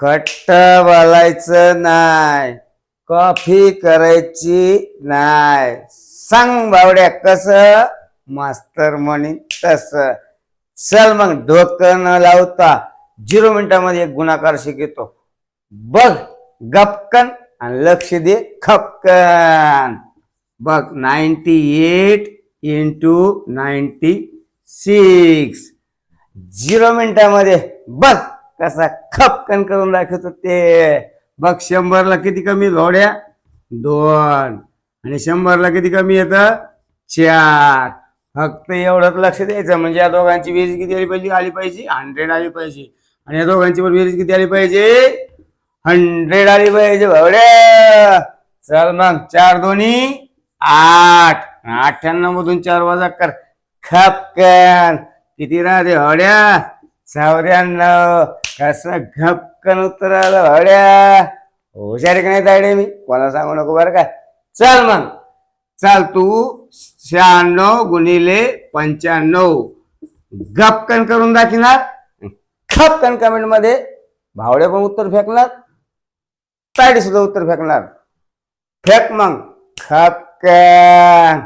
खट्ट बोलायचं नाही, कॉफी करायची नाही. सांग बावड्या कस? मास्तर म्हणे तस. चल मग डोकं न लावता 0 मिनिटामध्ये एक गुणाकार शिकतो. बघ गपकन आणि लक्ष दे खपकन. बघ 98 into 96. 0 मिनिटामध्ये बघ कसा खपकन करून दाखवतो ते. बघ 100ला किती कमी घोड्या? 2. आणि 100ला किती कमी येतं? 4. फक्त एवढंच लक्ष द्यायचं. म्हणजे या दोघांची बेरीज किती आली पाहिजे? 100 आली पाहिजे. आणि या दोघांची पण बेरीज किती आली पाहिजे? 100 आली पाहिजे भावड्या. चल मग 4 दोन्ही 8. 98 मधून 4 वजा कर. खपकन किती राहते भावड्या? 94. कसं खपकन उत्तर आलं भावड्या? हुशार का नाही तायडे? मी कोणाला सांगू नको बरं का. चल मग चल तू 96 गुणिले 95 गपकन करून दाखवणार. खपकन कमेंट मध्ये भावड्या पण उत्तर फेकणार, तायडे सुद्धा उत्तर फेकणार. फेक मग खपकन.